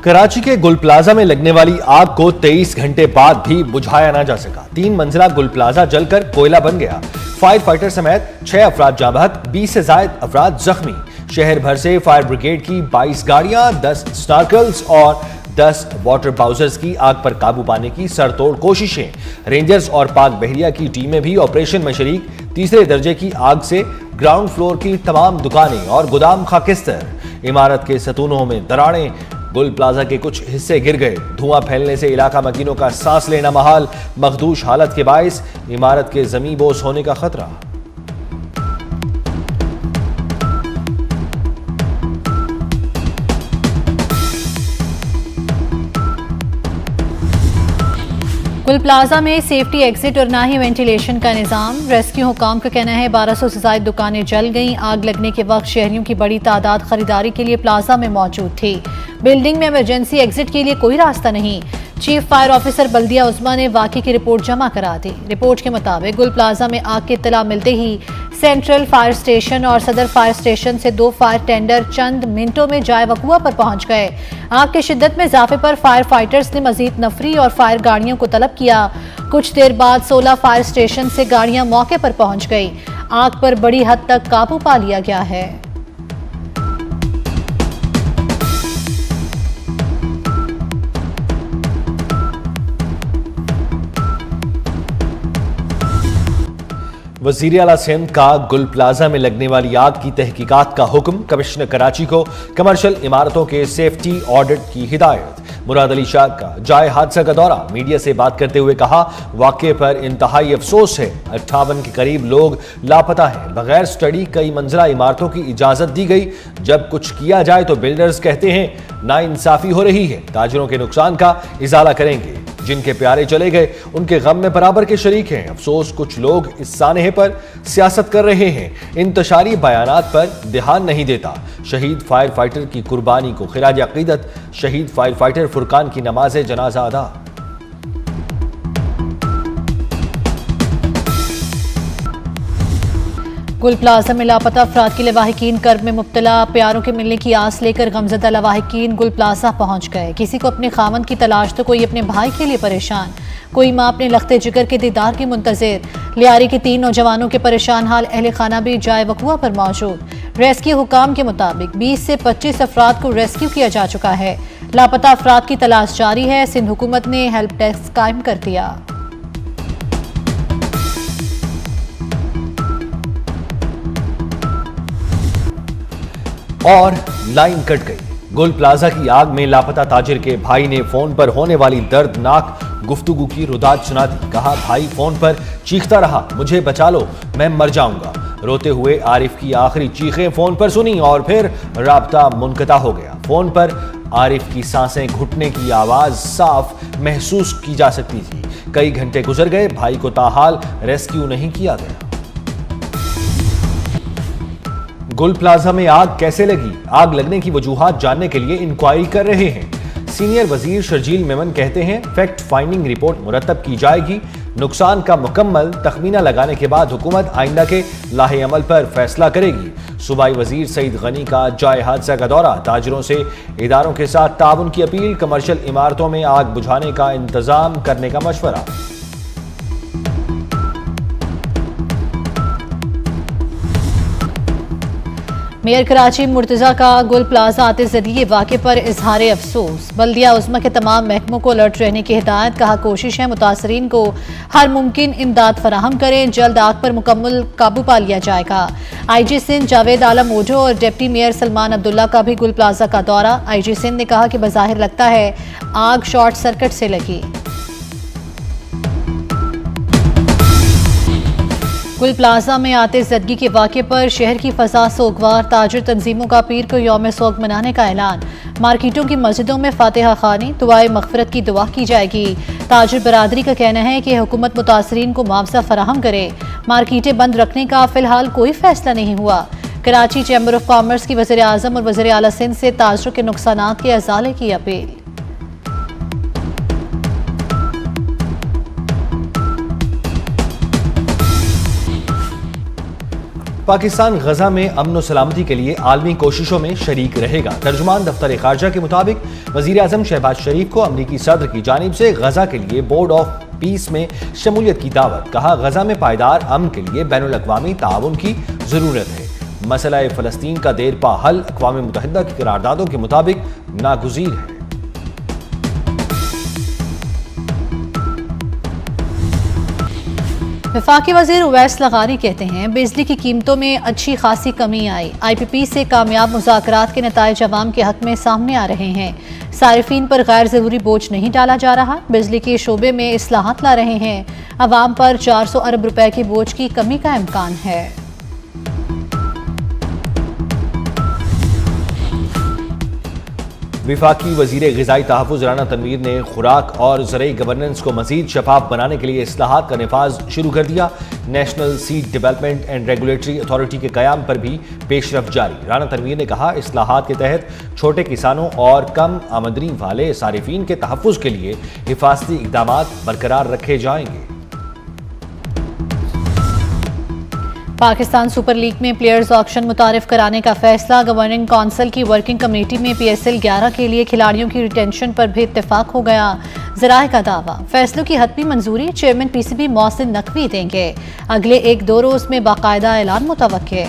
कराची के गुल प्लाजा में लगने वाली आग को 23 घंटे बाद भी बुझाया ना जा सका। 3 मंजिला गुल प्लाजा जलकर कोयला बन गया। फायर फाइटर समेत 6 अफराद जाँ बहक, 20 से ज्यादा अफराद जख्मी। शहर भर से फायर ब्रिगेड की 22 गाड़ियां, 10 स्नार्कल्स और 10 वाटर बाउजर्स की आग पर काबू पाने की सरतोड़ कोशिशें। रेंजर्स और पाक बहरिया की टीमें भी ऑपरेशन में शरीक। तीसरे दर्जे की आग से ग्राउंड फ्लोर की तमाम दुकानें और गोदाम खाकिस्तर। इमारत के सतूनों में दरारें, गुल प्लाजा के कुछ हिस्से गिर गए। धुआं फैलने से इलाका मकीनों का सांस लेना महाल। मखदूश हालत के बायस इमारत के जमीन बोस होने का खतरा। गुल प्लाजा में सेफ्टी एग्जिट और ना ही वेंटिलेशन का निजाम। रेस्क्यू हुकाम का कहना है 1200 से ज्यादा दुकानें जल गईं। आग लगने के वक्त शहरियों की बड़ी तादाद खरीदारी के लिए प्लाजा में मौजूद थी। बिल्डिंग में इमरजेंसी एग्जिट के लिए कोई रास्ता नहीं। चीफ फायर ऑफिसर बल्दिया उस्मा ने वाकई की रिपोर्ट जमा करा दी। रिपोर्ट के मुताबिक गुल प्लाजा में आग की इत्तला मिलते ही सेंट्रल फायर स्टेशन और सदर फायर स्टेशन से 2 फायर टेंडर चंद मिनटों में जाए वकुआ पर पहुंच गए। आग की शिद्दत में इजाफे पर फायर फाइटर्स ने मजीद नफरी और फायर गाड़ियों को तलब किया। कुछ देर बाद 16 फायर स्टेशन से गाड़ियां मौके पर पहुंच गई। आग पर बड़ी हद तक काबू पा लिया गया है। वज़ीर आला सिंध का गुल प्लाजा में लगने वाली आग की तहकीकात का हुक्म। कमिश्नर कराची को कमर्शियल इमारतों के सेफ्टी ऑडिट की हिदायत। मुराद अली शाह का जाए हादसा का दौरा। मीडिया से बात करते हुए कहा, वाक़े पर इंतहाई अफसोस है। 58 के करीब लोग लापता हैं। बगैर स्टडी कई मंजिला इमारतों की इजाजत दी गई। जब कुछ किया जाए तो बिल्डर्स कहते हैं नाइंसाफी हो रही है। ताजिरों के नुकसान का इजाला करेंगे। जिनके प्यारे चले गए उनके गम में बराबर के शरीक हैं। अफसोस कुछ लोग इस सानहे पर सियासत कर रहे हैं। इंतशारी बयानात पर ध्यान नहीं देता। शहीद फायर फाइटर की कुर्बानी को खिराज अकीदत। शहीद फायर फाइटर फुरकान की नमाज जनाजा अदा। गुल प्लाजा में लापता अफराद के लवाहिकीन कर्ब में मुब्तला। प्यारों के मिलने की आस लेकर गमजदा लवाहिकीन गुल प्लाजा पहुंच गए। किसी को अपने खामन की तलाश तो कोई अपने भाई के लिए परेशान। कोई माँ अपने लख्ते जिगर के दीदार की मुंतजिर। लियारी के 3 नौजवानों के परेशान हाल अहले खाना भी जाए वकुआ पर मौजूद। रेस्क्यू हुकाम के मुताबिक 20 से 25 अफराद को रेस्क्यू किया जा चुका है। लापता अफराद की तलाश जारी है। सिंध हुकूमत ने हेल्प डेस्क कायम कर दिया। और लाइन कट गई। गुल प्लाजा की आग में लापता ताजिर के भाई ने फोन पर होने वाली दर्दनाक गुफ्तगू की रुदाद सुना दी। कहा, भाई फोन पर चीखता रहा, मुझे बचा लो, मैं मर जाऊंगा। रोते हुए आरिफ की आखिरी चीखें फोन पर सुनी और फिर राब्ता मुनक़ता हो गया। फोन पर आरिफ की सांसें घुटने की आवाज साफ महसूस की जा सकती थी। कई घंटे गुजर गए, भाई को ताहाल रेस्क्यू नहीं किया गया। गुल प्लाजा में आग कैसे लगी? आग लगने की वजूहात जानने के लिए इंक्वायरी कर रहे हैं। सीनियर वजीर शर्जील मेमन कहते हैं फैक्ट फाइंडिंग रिपोर्ट मुरतब की जाएगी। नुकसान का मुकम्मल तखमीना लगाने के बाद हुकूमत आइंदा के लाहे अमल पर फैसला करेगी। सूबाई वजीर सईद गनी का जाए हादसा का दौरा। ताजिरों से इदारों के साथ ताउन की अपील। कमर्शियल इमारतों में आग बुझाने का इंतजाम करने का मशवरा। मेयर कराची मुर्तजा का गुल प्लाजा आते जरिए वाक़े पर इजहार अफसोस। बल्दिया उस्मा के तमाम महकमों को अलर्ट रहने की हिदायत। कहा, कोशिश है मुतासरीन को हर मुमकिन इमदाद फराहम करें। जल्द आग पर मुकम्मल काबू पा लिया जाएगा। IG सिंध जावेद आलम ओझो और डिप्टी मेयर सलमान अब्दुल्ला का भी गुल प्लाजा का दौरा। IG सिंध ने कहा कि बज़ाहिर लगता है आग शॉर्ट सर्किट से लगी। गुल प्लाजा में आते जदगी के वाक़े पर शहर की फजा सोगवार। ताजिर तंजीमों का पीर को यौम सोग मनाने का ऐलान। मार्केटों की मस्जिदों में फातिहा खानी, दुआए मगफिरत की दुआ की जाएगी। ताजिर बरादरी का कहना है कि हुकूमत मुतासरीन को मुआवजा फराहम करे। मार्केटें बंद रखने का फिलहाल कोई फैसला नहीं हुआ। कराची चैम्बर ऑफ कॉमर्स की वज़ीर आज़म और वज़ीर आला सिंध से ताजिरों के नुकसानात के अज़ाले की अपील। पाकिस्तान गजा में अमन और सलामती के लिए आलमी कोशिशों में शरीक रहेगा। तर्जुमान दफ्तर खारजा के मुताबिक वजीर आजम शहबाज शरीफ को अमरीकी सदर की जानिब से गजा के लिए बोर्ड ऑफ पीस में शमूलियत की दावत। कहा, गजा में पायदार अमन के लिए बैनुल-अक़वामी ताउन की जरूरत है। मसला फ़लस्तीन का देरपा हल अक़वाम मुत्तहिदा की करारदादों के मुताबिक नागुज़ीर है। वफाकी वज़ीर उवैस लगारी कहते हैं, बिजली की कीमतों में अच्छी खासी कमी आई। IPP से कामयाब मुज़ाकरात के नताइज अवाम के हक में सामने आ रहे हैं। सारिफीन पर गैर ज़रूरी बोझ नहीं डाला जा रहा। बिजली के शोबे में इस्लाहात ला रहे हैं। अवाम पर 400 अरब रुपए के बोझ की कमी का इम्कान है। विफाकी वजीर ग़िज़ाई तहफ़्फ़ुज़ राना तनवीर ने खुराक और ज़रई गवर्नेंस को मज़ीद शफाफ बनाने के लिए इस्लाहात का नफाज शुरू कर दिया। National seed development and regulatory authority के क़याम पर भी पेशरफ जारी। राना तनवीर ने कहा, इस्लाहात के तहत छोटे किसानों और कम आमदनी वाले सारिफीन के तहफ़्फ़ुज़ के लिए हिफाजती इक़दामात बरकरार रखे जाएंगे। पाकिस्तान सुपर लीग में प्लेयर्स ऑक्शन मुतारिफ कराने का फैसला। गवर्निंग काउंसिल की वर्किंग कमेटी में PSL 11 के लिए खिलाड़ियों की रिटेंशन पर भी इत्तेफाक हो गया। ज़राए का दावा, फैसलों की हतमी मंजूरी चेयरमैन PCB मोहसिन नकवी देंगे। अगले 1-2 रोज में बाकायदा ऐलान मुतवक्के।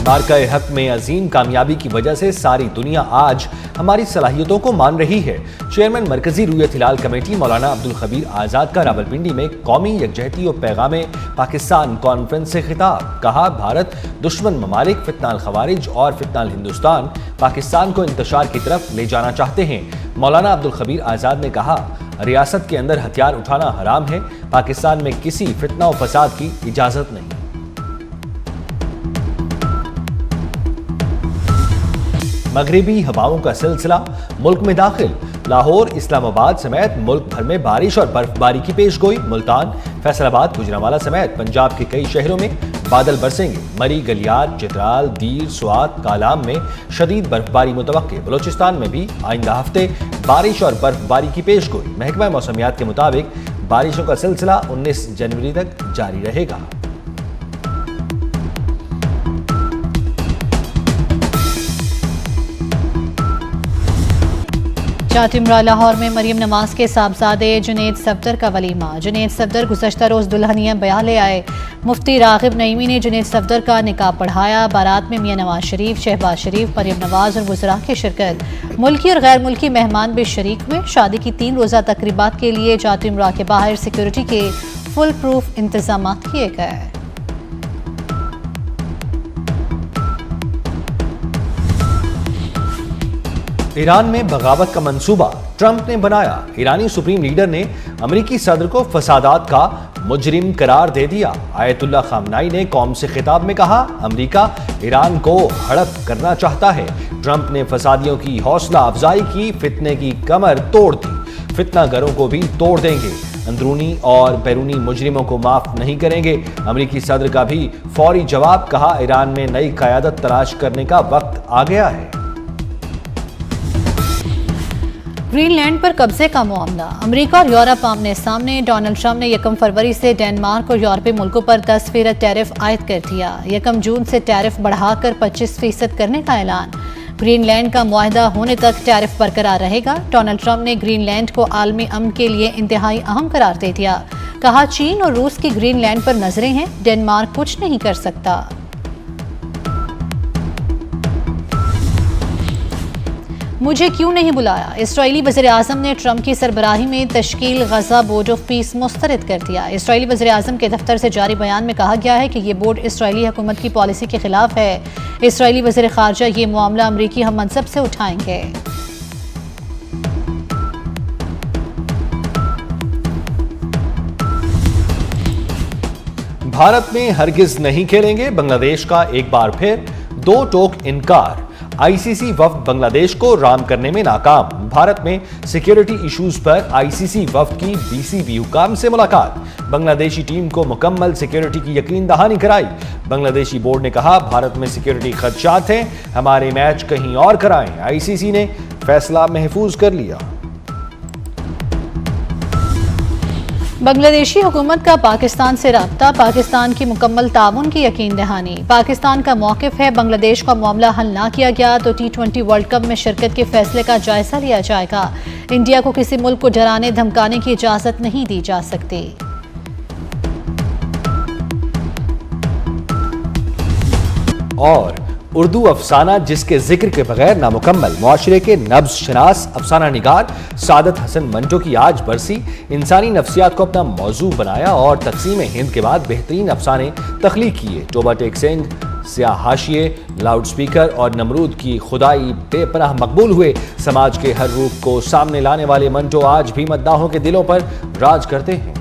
मार्का हक में अजीम कामयाबी की वजह से सारी दुनिया आज हमारी सलाहियतों को मान रही है। चेयरमैन मरकजी रुयत हिलाल कमेटी मौलाना अब्दुल खबीर आज़ाद का रावलपिंडी में कौमी यकजहती और पैगाम पाकिस्तान कॉन्फ्रेंस से खिताब। कहा, भारत दुश्मन ममालिक फितनाल खवारिज और फितनाल हिंदुस्तान पाकिस्तान को इंतशार की तरफ ले जाना चाहते हैं। मौलाना अब्दुल खबीर आज़ाद ने कहा, रियासत के अंदर हथियार उठाना हराम है। पाकिस्तान में किसी फितना और फसाद की इजाज़त नहीं। मगरिबी हवाओं का सिलसिला मुल्क में दाखिल। लाहौर, इस्लामाबाद समेत मुल्क भर में बारिश और बर्फबारी की पेशगोई। मुल्तान, फैसलाबाद, गुजरांवाला समेत पंजाब के कई शहरों में बादल बरसेंगे। मरी, गलियार, चित्राल, दीर, स्वात, कालाम में शदीद बर्फबारी मुतवक्के। बलोचिस्तान में भी आइंदा हफ्ते बारिश और बर्फबारी की पेशगोई। महकमा मौसमियात के मुताबिक बारिशों का सिलसिला 19 जनवरी तक जारी रहेगा। जातिमरा लाहौर में मरियम नवाज के साहबजादे जुनेद सफदर का वलीमा। जुनेद सफदर गुज़श्ता रोज़ दुल्हनिया ब्याह ले आए। मुफ्ती रागिब नईमी ने जुनेद सफदर का निकाह पढ़ाया। बारात में मियां नवाज शरीफ, शहबाज शरीफ, मरियम नवाज और वज़रा की शिरकत। मुल्की और गैर मुल्की मेहमान भी शरीक हुए। शादी की 3 रोज़ा तकरीबात के लिए जातिमरा के बाहर सिक्योरिटी के फुल प्रूफ इंतजाम किए गए। ईरान में बगावत का मंसूबा ट्रंप ने बनाया। ईरानी सुप्रीम लीडर ने अमेरिकी सदर को फसादात का मुजरिम करार दे दिया। आयतुल्लाह खामनाई ने कौम से खिताब में कहा, अमेरिका ईरान को हड़प करना चाहता है। ट्रंप ने फसादियों की हौसला अफजाई की, फितने की कमर तोड़ दी। फितना गरों को भी तोड़ देंगे। अंदरूनी और बैरूनी मुजरिमों को माफ नहीं करेंगे। अमेरिकी सदर का भी फौरी जवाब। कहा, ईरान में नई क़यादत तलाश करने का वक्त आ गया है। ग्रीनलैंड पर कब्जे का मामला। अमेरिका और यूरोप आमने सामने। डोनाल्ड ट्रंप ने 1 फरवरी से डेनमार्क और यूरोपीय मुल्कों पर 10% टैरिफ आयद कर दिया। 1 जून से टैरिफ बढ़ाकर 25% करने का ऐलान। ग्रीनलैंड का मुआहदा होने तक टैरिफ बरकरार रहेगा। डोनाल्ड ट्रंप ने ग्रीनलैंड को आलमी अमन के लिए इंतहाई अहम करार दे दिया। कहा, चीन और रूस की ग्रीनलैंड पर नजरें हैं, डेनमार्क कुछ नहीं कर सकता। मुझे क्यों नहीं बुलाया? इसराइली वज़ीर आज़म ने ट्रंप की सरबराही में तश्कील गजा बोर्ड ऑफ पीस मुस्तरद कर दिया। इसराइली वज़ीर आज़म के दफ्तर से जारी बयान में कहा गया है कि ये बोर्ड इसराइली हुकूमत की पॉलिसी के खिलाफ है। इसराइली वज़ीर ख़ारजा ये मामला अमरीकी हम मनसब से उठाएंगे। भारत में हरगिज नहीं खेलेंगे, बांग्लादेश का एक बार फिर 2 टोक इनकार। आईसीसी वफ्द बांग्लादेश को राम करने में नाकाम। भारत में सिक्योरिटी इश्यूज पर आईसीसी वफ्द की बीसीबी हुकाम से मुलाकात। बांग्लादेशी टीम को मुकम्मल सिक्योरिटी की यकीन दहानी कराई। बांग्लादेशी बोर्ड ने कहा, भारत में सिक्योरिटी खदशात हैं, हमारे मैच कहीं और कराएं। आईसीसी ने फैसला महफूज कर लिया। बांग्लादेशी हुकूमत का पाकिस्तान से रब्ता, पाकिस्तान की मुकम्मल ताउन की यकीन दहानी। पाकिस्तान का मौक़िफ़ है, बांग्लादेश का मामला हल ना किया गया तो T20 वर्ल्ड कप में शिरकत के फैसले का जायजा लिया जाएगा। इंडिया को किसी मुल्क को डराने धमकाने की इजाज़त नहीं दी जा सकती। और उर्दू अफसाना जिसके जिक्र के बगैर नामुकम्मल, मुआशरे के नब्ज़ शनास अफसाना निगार सादत हसन मंटो की आज बरसी। इंसानी नफ्सियात को अपना मौजू बनाया और तकसीम हिंद के बाद बेहतरीन अफसाने तख्लीक किए। टोबा टेक सिंह, स्याह हाशिए, लाउड स्पीकर और नमरूद की खुदाई बेपनाह मकबूल हुए। समाज के हर रूप को सामने लाने वाले मंटो आज भी मद्दाहों के दिलों पर राज करते हैं।